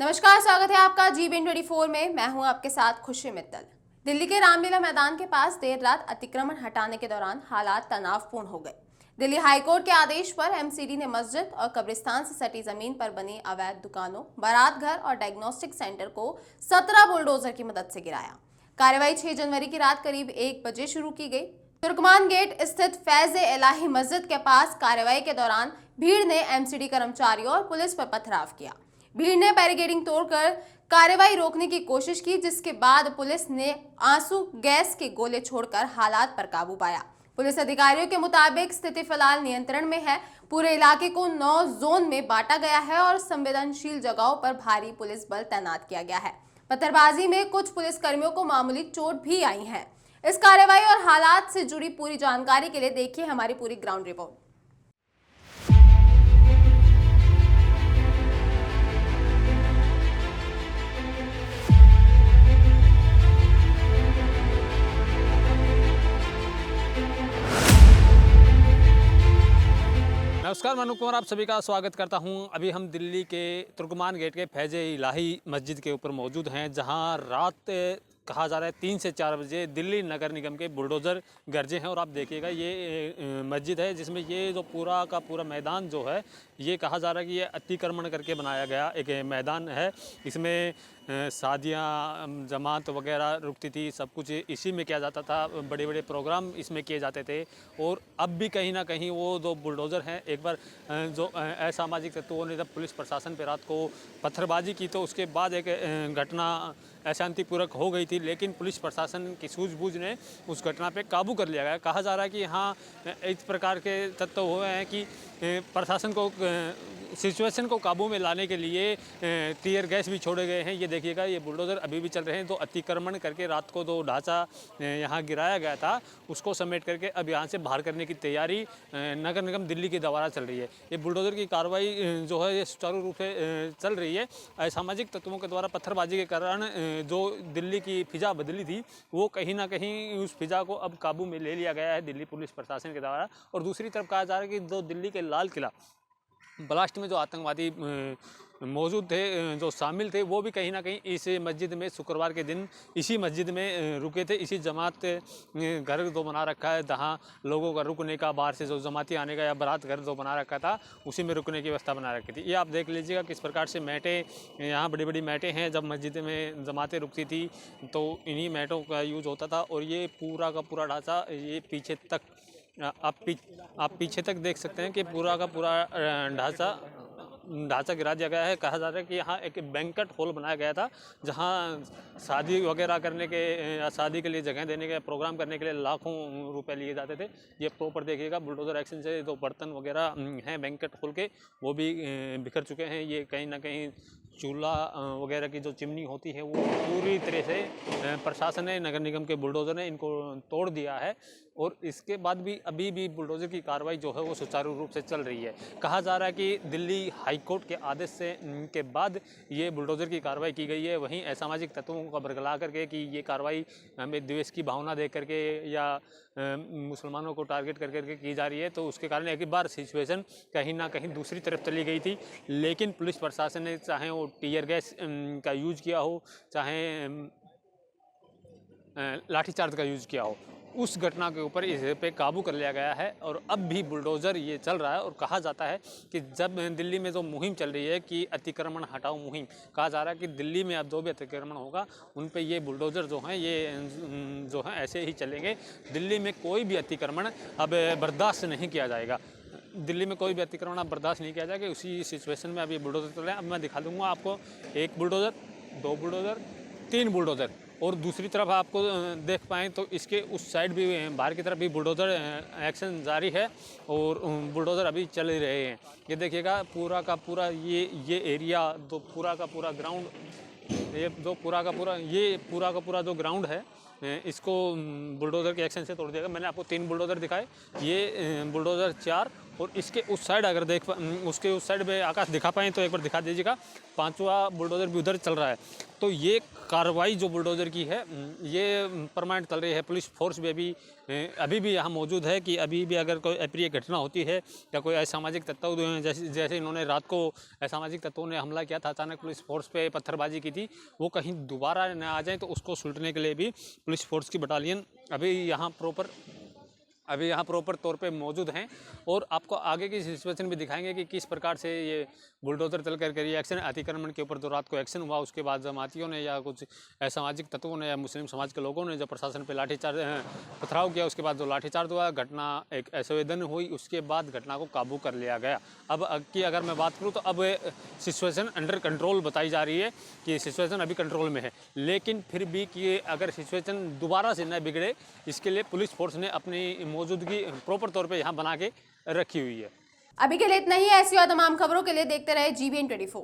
नमस्कार, स्वागत है आपका G24 में। मैं हूं आपके साथ खुशी मित्तल। दिल्ली के रामलीला मैदान के पास देर रात अतिक्रमण हटाने के दौरान हालात तनावपूर्ण हो गए। दिल्ली हाईकोर्ट के आदेश पर एमसीडी ने मस्जिद और कब्रिस्तान से सटी जमीन पर बनी अवैध दुकानों, बारात घर और डायग्नोस्टिक सेंटर को 17 बुलडोजर की मदद से गिराया। कार्रवाई 6 जनवरी की रात करीब 1 बजे शुरू की गई। तुर्कमान गेट स्थित फैज-ए-इलाही मस्जिद के पास कार्रवाई के दौरान भीड़ ने एमसीडी कर्मचारियों और पुलिस पर पथराव किया। भीड़ ने बैरिकेडिंग तोड़कर कार्रवाई रोकने की कोशिश की, जिसके बाद पुलिस ने आंसू गैस के गोले छोड़कर हालात पर काबू पाया। पुलिस अधिकारियों के मुताबिक स्थिति फिलहाल नियंत्रण में है। पूरे इलाके को 9 जोन में बांटा गया है और संवेदनशील जगहों पर भारी पुलिस बल तैनात किया गया है। पत्थरबाजी में कुछ पुलिसकर्मियों को मामूली चोट भी आई है। इस कार्रवाई और हालात से जुड़ी पूरी जानकारी के लिए देखिए हमारी पूरी ग्राउंड रिपोर्ट। नमस्कार, मैं अनुप कुमार आप सभी का स्वागत करता हूं। अभी हम दिल्ली के तुर्कमान गेट के फैज-ए-इलाही मस्जिद के ऊपर मौजूद हैं, जहां रात कहा जा रहा है 3 से 4 बजे दिल्ली नगर निगम के बुलडोज़र गरजे हैं। और आप देखिएगा ये मस्जिद है जिसमें ये जो पूरा का पूरा मैदान जो है ये कहा जा रहा है कि ये अतिक्रमण करके बनाया गया एक मैदान है। इसमें शादियाँ, जमात वगैरह रुकती थी, सब कुछ इसी में किया जाता था, बड़े बड़े प्रोग्राम इसमें किए जाते थे। और अब भी कहीं ना कहीं वो जो बुलडोज़र हैं, एक बार जो असामाजिक तत्वों ने जब पुलिस प्रशासन पर रात को पत्थरबाजी की तो उसके बाद एक घटना अशांतिपूर्वक हो गई थी, लेकिन पुलिस प्रशासन की सूझबूझ ने उस घटना पे काबू कर लिया गया। कहा जा रहा है कि यहाँ इस प्रकार के तत्व हुए हैं कि प्रशासन को सिचुएशन को काबू में लाने के लिए टीयर गैस भी छोड़े गए हैं। ये देखिएगा, ये बुलडोज़र अभी भी चल रहे हैं। तो अतिक्रमण करके रात को जो ढांचा यहाँ गिराया गया था उसको समेट करके अब यहाँ से बाहर करने की तैयारी नगर निगम दिल्ली के द्वारा चल रही है। ये बुलडोज़र की कार्रवाई जो है ये सुचारू रूप से चल रही है। असामाजिक तत्वों के द्वारा पत्थरबाजी के कारण जो दिल्ली की फिजा बदली थी वो कहीं ना कहीं उस फिजा को अब काबू में ले लिया गया है दिल्ली पुलिस प्रशासन के द्वारा। और दूसरी तरफ कहा जा रहा है कि जो दिल्ली के लाल किला ब्लास्ट में जो आतंकवादी मौजूद थे, जो शामिल थे, वो भी कहीं ना कहीं इस मस्जिद में शुक्रवार के दिन इसी मस्जिद में रुके थे। इसी जमात घर जो बना रखा है, जहाँ लोगों का रुकने का, बाहर से जो जमाती आने का या बारात घर जो बना रखा था उसी में रुकने की व्यवस्था बना रखी थी। ये आप देख लीजिएगा किस प्रकार से मैटें, यहाँ बड़ी बड़ी मैटें हैं। जब मस्जिद में जमातें रुकती थी तो इन्हीं मैटों का यूज़ होता था। और ये पूरा का पूरा ढांचा ये पीछे तक आप पीछे तक देख सकते हैं कि पूरा का पूरा ढांचा गिरा दिया गया है। कहा जा रहा है कि यहाँ एक बैंक्वेट हॉल बनाया गया था, जहाँ शादी वगैरह करने के या शादी के लिए जगह देने के, प्रोग्राम करने के लिए लाखों रुपए लिए जाते थे। ये प्रॉपर देखिएगा, बुलडोज़र एक्शन से जो बर्तन वगैरह हैं बैंक्वेट हॉल के वो भी बिखर चुके हैं। ये कहीं ना कहीं चूल्हा वगैरह की जो चिमनी होती है वो पूरी तरह से प्रशासन ने, नगर निगम के बुलडोज़र ने इनको तोड़ दिया है। और इसके बाद भी अभी भी बुलडोज़र की कार्रवाई जो है वो सुचारू रूप से चल रही है। कहा जा रहा है कि दिल्ली हाईकोर्ट के आदेश से के बाद ये बुलडोज़र की कार्रवाई की गई है। वहीं असामाजिक तत्वों को बरगला करके कि ये कार्रवाई हमें द्वेष की भावना दे करके या मुसलमानों को टारगेट कर करके की जा रही है, तो उसके कारण एक बार सिचुएशन कहीं ना कहीं दूसरी तरफ चली गई थी। लेकिन पुलिस प्रशासन ने चाहे वो टीयर गैस का यूज़ किया हो, चाहे लाठीचार्ज का यूज़ किया हो, उस घटना के ऊपर इस पे काबू कर लिया गया है। और अब भी बुलडोज़र ये चल रहा है। और कहा जाता है कि जब दिल्ली में जो मुहिम चल रही है कि अतिक्रमण हटाओ मुहिम, कहा जा रहा है कि दिल्ली में अब जो भी अतिक्रमण होगा उन पे ये बुलडोज़र जो हैं ये जो हैं ऐसे ही चलेंगे। दिल्ली में कोई भी अतिक्रमण अब बर्दाश्त नहीं किया जाएगा। दिल्ली में कोई भी अतिक्रमण अब बर्दाश्त नहीं किया जाएगा। उसी सिचुएशन में अब ये बुलडोज़र चल रहे हैं। अब मैं दिखा दूँगा आपको, 1 बुलडोज़र, 2 बुलडोज़र, 3 बुलडोज़र। और दूसरी तरफ आपको देख पाएँ तो इसके उस साइड भी बाहर की तरफ भी बुलडोज़र एक्शन जारी है और बुलडोज़र अभी चल ही रहे हैं। ये देखिएगा पूरा का पूरा ये एरिया, तो पूरा का पूरा ग्राउंड, ये जो पूरा का पूरा जो ग्राउंड है इसको बुलडोज़र के एक्शन से तोड़ दिया गया। मैंने आपको 3 बुलडोज़र दिखाए, ये बुलडोज़र 4। और इसके उस साइड अगर उसके उस साइड में आकाश दिखा पाएँ तो एक बार दिखा दीजिएगा, 5वां बुलडोज़र भी उधर चल रहा है। तो ये कार्रवाई जो बुलडोज़र की है ये परमानेंट चल रही है। पुलिस फोर्स भी अभी भी यहाँ मौजूद है कि अभी भी अगर कोई अप्रिय घटना होती है या कोई असामाजिक तत्व जैसे इन्होंने रात को असामाजिक तत्वों ने हमला किया था, अचानक पुलिस फोर्स पे पत्थरबाजी की थी, वो कहीं दोबारा न आ जाए तो उसको सुलटने के लिए भी पुलिस फोर्स की बटालियन अभी यहाँ प्रॉपर तौर पे मौजूद हैं। और आपको आगे की सिचुएशन भी दिखाएंगे कि किस प्रकार से ये बुलडोज़र चल करके रिएक्शन अतिक्रमण के ऊपर जो रात को एक्शन हुआ, उसके बाद जमातियों ने या कुछ असामाजिक तत्वों ने या मुस्लिम समाज के लोगों ने जो प्रशासन पे लाठीचार्ज पथराव किया, उसके बाद जो लाठीचार्ज हुआ, घटना एक असंवेदन हुई, उसके बाद घटना को काबू कर लिया गया। अब की अगर मैं बात करूँ तो अब सिचुएशन अंडर कंट्रोल बताई जा रही है कि सिचुएशन अभी कंट्रोल में है, लेकिन फिर भी कि अगर सिचुएशन दोबारा से न बिगड़े, इसके लिए पुलिस फोर्स ने अपनी मौजूदगी प्रॉपर तौर पे यहाँ बना के रखी हुई है। अभी के लिए इतना ही। ऐसी और तमाम खबरों के लिए देखते रहे GBN 24।